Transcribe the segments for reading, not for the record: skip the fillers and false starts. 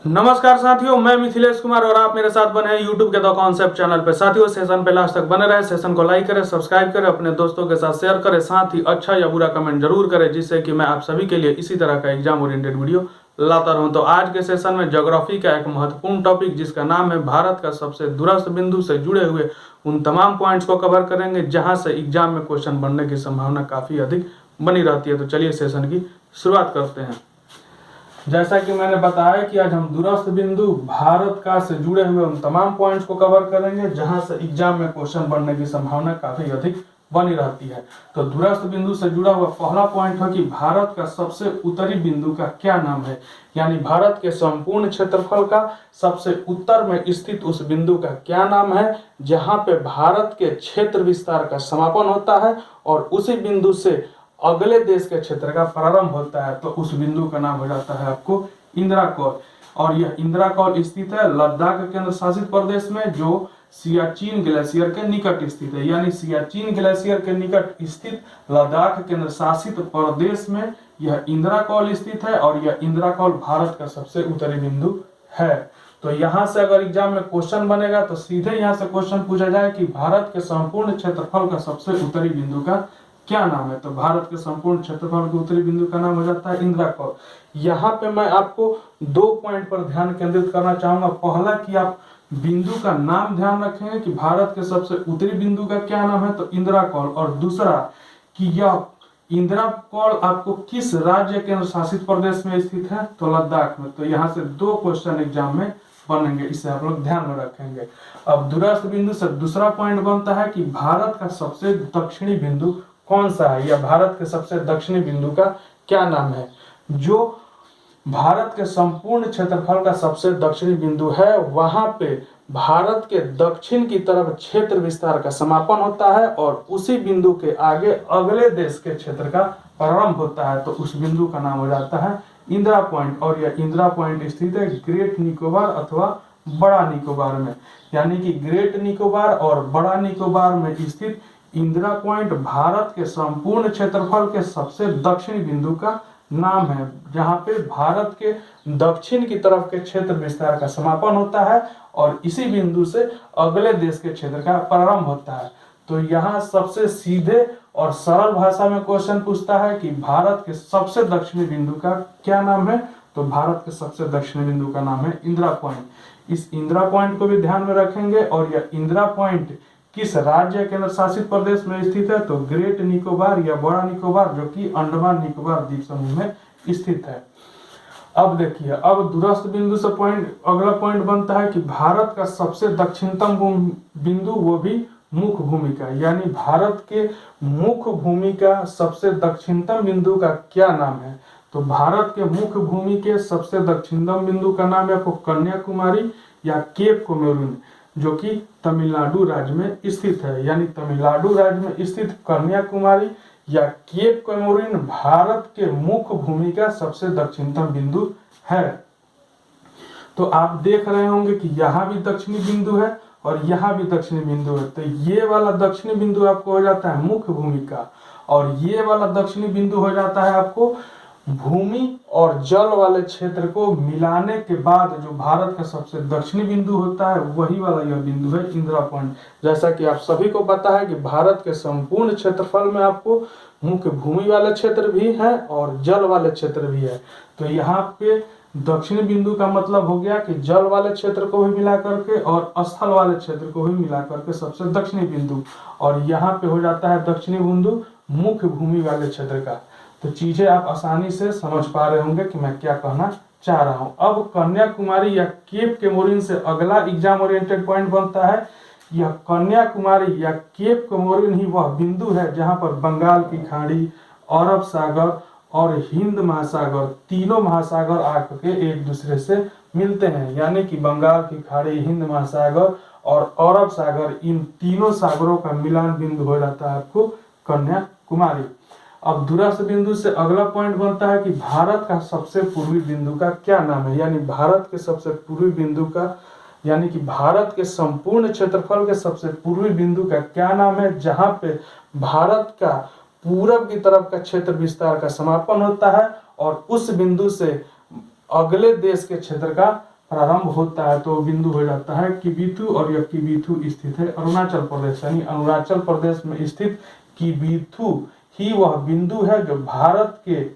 नमस्कार साथियों, मैं मिथिलेश कुमार और आप मेरे साथ बने हैं यूट्यूब के द कॉन्सेप्ट चैनल पे। साथियों, सेशन पे लास्ट तक बने रहे, सेशन को लाइक करें, सब्सक्राइब करें, अपने दोस्तों के साथ शेयर करें, साथ ही अच्छा या बुरा कमेंट जरूर करें, जिससे कि मैं आप सभी के लिए इसी तरह का एग्जाम ओरिएंटेड वीडियो लाता रहूं। तो आज के सेशन में ज्योग्राफी का एक महत्वपूर्ण टॉपिक जिसका नाम है भारत का सबसे दूरस्थ बिंदु से जुड़े हुए उन तमाम पॉइंट्स को कवर करेंगे जहां से एग्जाम में क्वेश्चन बनने की संभावना काफी अधिक बनी रहती है। तो चलिए सेशन की शुरुआत करते हैं। जैसा कि मैंने बताया कि आज हम दूरस्थ बिंदु भारत का से जुड़े हुए उन तमाम पॉइंट्स को कवर करेंगे जहां से एग्जाम में क्वेश्चन बनने की संभावना काफी अधिक बनी रहती है। तो दूरस्थ बिंदु से जुड़ा हुआ पहला पॉइंट है कि भारत का सबसे उत्तरी बिंदु का क्या नाम है, यानी भारत के संपूर्ण क्षेत्रफल का सबसे उत्तर में स्थित उस बिंदु का क्या नाम है जहां पे भारत के क्षेत्र विस्तार का समापन होता है और उसी बिंदु से अगले देश के क्षेत्र का प्रारंभ होता है। तो उस बिंदु का नाम हो जाता है आपको इंदिरा कौल। और यह इंदिरा कौल स्थित है लद्दाख केंद्र शासित प्रदेश में, जो सियाचिन ग्लेशियर के निकट स्थित है। यानी सियाचिन ग्लेशियर के निकट स्थित लद्दाख केंद्र शासित प्रदेश में यह इंदिरा कौल स्थित है और यह इंदिरा कौल भारत का सबसे उत्तरी बिंदु है। तो यहाँ से अगर एग्जाम में क्वेश्चन बनेगा तो सीधे यहाँ से क्वेश्चन पूछा जाए कि भारत के संपूर्ण क्षेत्रफल का सबसे उत्तरी बिंदु का क्या नाम है। तो भारत के संपूर्ण क्षेत्रफल के उत्तरी बिंदु का नाम हो जाता है इंदिरा कौल। यहाँ पे मैं आपको दो पॉइंट पर ध्यान केंद्रित करना चाहूंगा। पहला कि आप बिंदु का नाम ध्यान रखेंगे कि भारत के सबसे उत्तरी बिंदु का क्या नाम है, तो इंदिरा कौल। और दूसरा कि यह इंदिरा कौल आपको किस राज्य केंद्र शासित प्रदेश में स्थित है, तो लद्दाख में। तो यहाँ से दो क्वेश्चन एग्जाम में बनेंगे, इसे आप लोग ध्यान में रखेंगे। अब दूरस्थ बिंदु से दूसरा पॉइंट बनता है कि भारत का सबसे दक्षिणी बिंदु कौन सा है, या भारत के सबसे दक्षिणी बिंदु का क्या नाम है। जो भारत के संपूर्ण क्षेत्रफल का सबसे दक्षिणी बिंदु है वहां पे भारत के दक्षिण की तरफ क्षेत्र विस्तार का समापन होता है और उसी बिंदु के आगे अगले देश के क्षेत्र का प्रारंभ होता है। तो उस बिंदु का नाम हो जाता है इंदिरा पॉइंट। और यह इंदिरा पॉइंट स्थित है ग्रेट निकोबार अथवा बड़ा निकोबार में। यानी कि ग्रेट निकोबार और बड़ा निकोबार में स्थित इंदिरा पॉइंट भारत के संपूर्ण क्षेत्रफल के सबसे दक्षिणी बिंदु का नाम है, जहां पे भारत के दक्षिण की तरफ के क्षेत्र विस्तार का समापन होता है और इसी बिंदु से अगले देश के क्षेत्र का प्रारंभ होता है। तो यहाँ सबसे सीधे और सरल भाषा में क्वेश्चन पूछता है कि भारत के सबसे दक्षिणी बिंदु का क्या नाम है, तो भारत के सबसे दक्षिणी बिंदु का नाम है इंदिरा पॉइंट। इस इंदिरा पॉइंट को भी ध्यान में रखेंगे। और यह इंदिरा पॉइंट किस राज्य केंद्र शासित प्रदेश में स्थित है, तो ग्रेट निकोबार या बड़ा निकोबार, जो कि अंडमान निकोबार द्वीप समूह में स्थित है। अब देखिए, अब दूरस्थ बिंदु से अगला पॉइंट बनता है कि भारत का सबसे दक्षिणतम बिंदु, वो भी मुख्य भूमि का, यानी भारत के मुख्य भूमि का सबसे दक्षिणतम बिंदु का क्या नाम है। तो भारत के मुख्य भूमि के सबसे दक्षिणतम बिंदु का नाम है आपको कन्याकुमारी या केप कोमोरिन, जो कि तमिलनाडु राज्य में स्थित है। यानी तमिलनाडु राज्य में स्थित कन्याकुमारी या केप कोमोरिन भारत के मुख्य भूमि का सबसे दक्षिणतम बिंदु है। तो आप देख रहे होंगे कि यहाँ भी दक्षिणी बिंदु है और यहाँ भी दक्षिणी बिंदु है। तो ये वाला दक्षिणी बिंदु आपको हो जाता है मुख्य भूमि का, और ये वाला दक्षिणी बिंदु हो जाता है आपको भूमि और जल वाले क्षेत्र को मिलाने के बाद जो भारत का सबसे दक्षिणी बिंदु होता है, वही वाला यह बिंदु है इंदिरा पॉइंट। जैसा कि आप सभी को पता है कि भारत के संपूर्ण क्षेत्रफल में आपको मुख्य भूमि वाले क्षेत्र भी है और जल वाले क्षेत्र भी है। तो यहाँ पे दक्षिणी बिंदु का मतलब हो गया कि जल वाले क्षेत्र को भी मिला करके और स्थल वाले क्षेत्र को भी मिला करके सबसे दक्षिणी बिंदु, और यहाँ पे हो जाता है दक्षिणी बिंदु मुख्य भूमि वाले क्षेत्र का। तो चीजें आप आसानी से समझ पा रहे होंगे कि मैं क्या कहना चाह रहा हूं। अब कन्याकुमारी या केप कोमोरिन से अगला एग्जाम ओरिएंटेड पॉइंट बनता है। यह कन्याकुमारी या केप कोमोरिन ही वह बिंदु है जहां पर बंगाल की खाड़ी, अरब सागर और हिंद महासागर, तीनों महासागर आकर के एक दूसरे से मिलते हैं। यानी कि बंगाल की खाड़ी, हिंद महासागर और अरब सागर, इन तीनों सागरों का मिलान बिंदु हो जाता है आपको कन्याकुमारी। अब दूरस्थ बिंदु से अगला पॉइंट बनता है कि भारत का सबसे पूर्वी बिंदु का क्या नाम है। यानी भारत के सबसे पूर्वी बिंदु का, यानी कि भारत के संपूर्ण क्षेत्रफल के सबसे पूर्वी बिंदु का क्या नाम है, जहां पे भारत का पूरब की तरफ का क्षेत्र विस्तार का समापन होता है और उस बिंदु से अगले देश के क्षेत्र का प्रारंभ होता है तो बिंदु हो जाता है किबिथु, और यह किबिथु स्थित है अरुणाचल प्रदेश, यानी अरुणाचल प्रदेश में स्थित किबिथु ही वह बिंदु है जो भारत के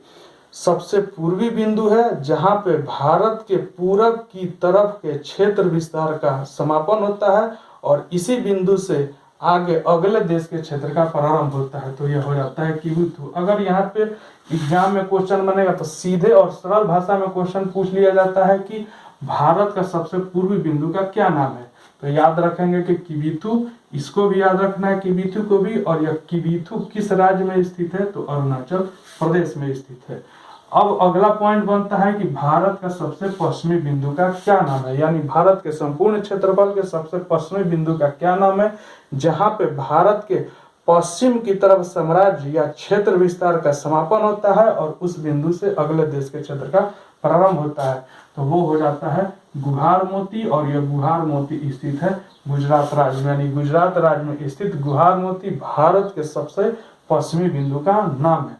सबसे पूर्वी बिंदु है, जहां पे भारत के पूरब की तरफ के क्षेत्र विस्तार का समापन होता है और इसी बिंदु से आगे अगले देश के क्षेत्र का प्रारंभ होता है। तो यह हो जाता है किबिथु। अगर यहाँ पे एग्जाम में क्वेश्चन बनेगा तो सीधे और सरल भाषा में क्वेश्चन पूछ लिया जाता है कि भारत का सबसे पूर्वी बिंदु का क्या नाम है, तो याद रखेंगे कि किबिथु, इसको भी याद रखना है किबिथु को भी, और यह किबिथु किस राज्य में स्थित है, तो अरुणाचल प्रदेश में स्थित है। अब अगला पॉइंट बनता है कि भारत का सबसे पश्चिमी बिंदु का क्या नाम है, यानी भारत के संपूर्ण क्षेत्रफल के सबसे पश्चिमी बिंदु का क्या नाम है, जहां पे भारत के पश्चिम की तरफ साम्राज्य या क्षेत्र विस्तार का समापन होता है और उस बिंदु से अगले देश के क्षेत्र का प्रारंभ होता है। तो वो हो जाता है गुहार मोती, और यह गुहार मोती स्थित है गुजरात राज्य में, यानी गुजरात राज्य में स्थित गुहार मोती भारत के सबसे पश्चिमी बिंदु का नाम है।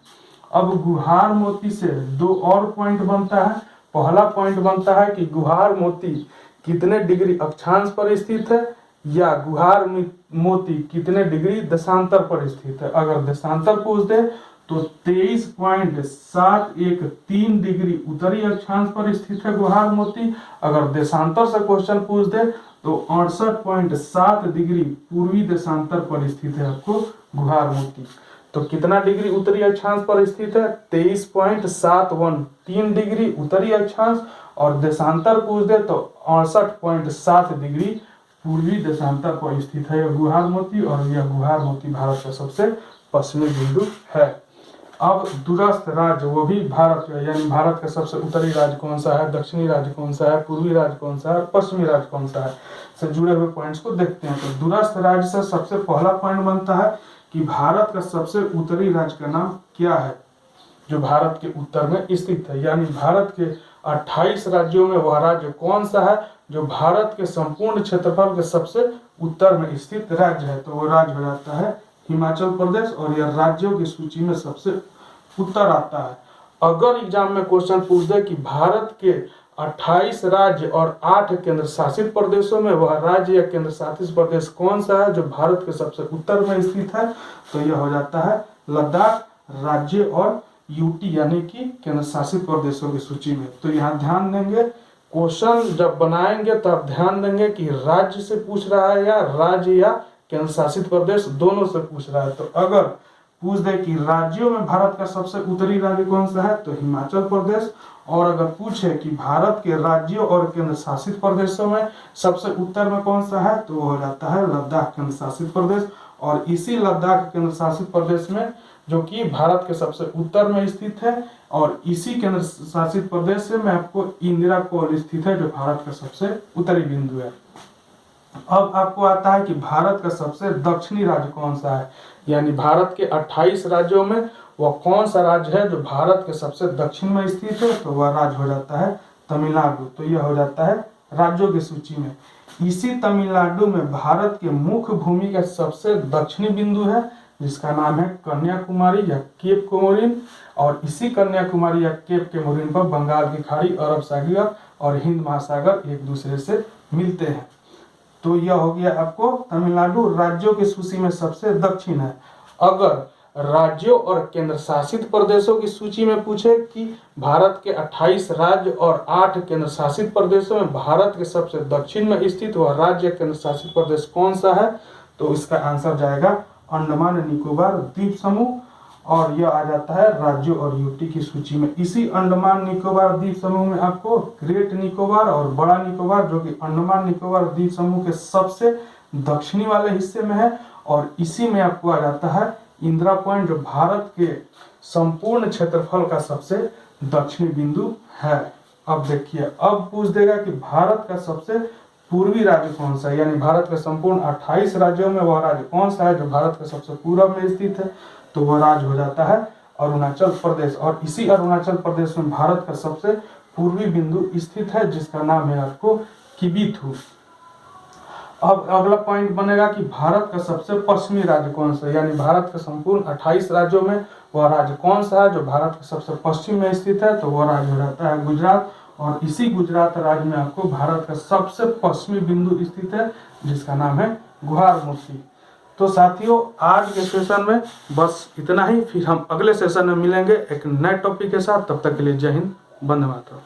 अब गुहार मोती से दो और पॉइंट बनता है। पहला पॉइंट बनता है कि गुहार मोती कितने डिग्री अक्षांश पर स्थित है, या गुहार मोती कितने डिग्री देशांतर पर स्थित है। अगर देशांतर पूछ दे तो 23.713 डिग्री उत्तरी अक्षांश पर स्थित है गुहार मोती। अगर देशांतर से क्वेश्चन पूछ दे तो 68.7 डिग्री पूर्वी देशांतर पर स्थित है आपको गुहार मोती। तो कितना डिग्री उत्तरी अक्षांश पर स्थित है, 23.713 डिग्री उत्तरी अक्षांश, और देशांतर पूछ दे तो 68.7 डिग्री पूर्वी देशांतर पर स्थित है यह गुहार मोती, और यह गुहार मोती भारत का सबसे पश्चिमी बिंदु है। अब दूरस्थ राज्य, वो भी भारत, यानी भारत का सबसे उत्तरी राज्य कौन सा है, दक्षिणी राज्य कौन सा है, पूर्वी राज्य कौन सा है, पश्चिमी राज्य कौन सा है, से जुड़े हुए पॉइंट्स को देखते हैं। तो दूरस्थ राज्य से सबसे पहला पॉइंट बनता है कि भारत का सबसे उत्तरी राज्य का नाम क्या है, जो भारत के उत्तर में स्थित है, यानी भारत के 28 राज्यों में वह राज्य कौन सा है जो भारत के संपूर्ण क्षेत्रफल के सबसे उत्तर में स्थित राज्य है। तो वो राज्य हो जाता है हिमाचल प्रदेश, और यह राज्यों की सूची में सबसे उत्तर आता है। अगर एग्जाम में क्वेश्चन पूछ दे कि भारत के 28 राज्य और 8 केंद्र शासित प्रदेशों में वह राज्य या केंद्र शासित प्रदेश कौन सा है जो भारत के सबसे उत्तर में स्थित है, तो यह हो जाता है लद्दाख राज्य और यूटी, यानी कि केंद्र शासित प्रदेशों की सूची में। तो यहाँ ध्यान देंगे, क्वेश्चन जब बनाएंगे तब तो ध्यान देंगे कि राज्य से पूछ रहा है या राज्य या केंद्र शासित प्रदेश दोनों से पूछ रहा है। तो अगर पूछ दे कि राज्यों में भारत का सबसे उत्तरी राज्य कौन सा है, तो हिमाचल प्रदेश, और अगर पूछे कि भारत के राज्यों और केंद्र शासित प्रदेशों में सबसे उत्तर में कौन सा है, तो वो हो जाता है लद्दाख केंद्र शासित प्रदेश। और इसी लद्दाख केंद्र शासित प्रदेश में, जो कि भारत के सबसे उत्तर में स्थित है, और इसी केंद्र शासित प्रदेश से मैं आपको इंदिरा कोल स्थित है जो भारत का सबसे उत्तरी बिंदु है। अब आपको आता है कि भारत का सबसे दक्षिणी राज्य कौन सा है, यानी भारत के 28 राज्यों में वह कौन सा राज्य है जो भारत के सबसे दक्षिण में स्थित है, तो वह राज्य हो जाता है तमिलनाडु। तो यह हो जाता है राज्यों की सूची में। इसी तमिलनाडु में भारत के मुख्य भूमि का सबसे दक्षिणी बिंदु है, जिसका नाम है कन्याकुमारी या केप कोमोरिन, और इसी कन्याकुमारी या केप कोमोरिन पर बंगाल की खाड़ी, अरब सागर और हिंद महासागर एक दूसरे से मिलते हैं। तो यह हो गया आपको तमिलनाडु राज्यों की सूची में सबसे दक्षिण है। अगर राज्यों और केंद्र शासित प्रदेशों की सूची में पूछे कि भारत के 28 राज्य और 8 केंद्र शासित प्रदेशों में भारत के सबसे दक्षिण में स्थित वह राज्य केंद्र शासित प्रदेश कौन सा है, तो इसका आंसर जाएगा अंडमान निकोबार द्वीप समूह, और यह आ जाता है राज्यों और यूटी की सूची में। इसी अंडमान निकोबार द्वीप समूह में आपको ग्रेट निकोबार और बड़ा निकोबार, जो कि अंडमान निकोबार द्वीप समूह के सबसे दक्षिणी वाले हिस्से में है, और इसी में आपको आ जाता है इंदिरा पॉइंट, जो भारत के संपूर्ण क्षेत्रफल का सबसे दक्षिणी बिंदु है। अब देखिए, अब पूछ देगा कि भारत का सबसे पूर्वी राज्य कौन सा है, यानी भारत के संपूर्ण 28 राज्यों में वह राज्य कौन सा है जो भारत के सबसे पूर्व में स्थित है, तो वह राज्य हो जाता है अरुणाचल प्रदेश। और इसी अरुणाचल प्रदेश में भारत का सबसे पूर्वी बिंदु स्थित है, जिसका नाम है आपको किबिथु। अब अगला पॉइंट बनेगा कि भारत का सबसे पश्चिमी राज्य कौन सा है, यानी भारत के संपूर्ण 28 राज्यों में वह राज्य कौन सा है जो भारत के सबसे पश्चिम में स्थित है, तो वह राज्य हो जाता है गुजरात। और इसी गुजरात राज्य में आपको भारत का सबसे पश्चिमी बिंदु स्थित है जिसका नाम है गुहार मूर्ति। तो साथियों आज के सेशन में बस इतना ही, फिर हम अगले सेशन में मिलेंगे एक नए टॉपिक के साथ। तब तक के लिए जय हिंद, वंदे मातरम।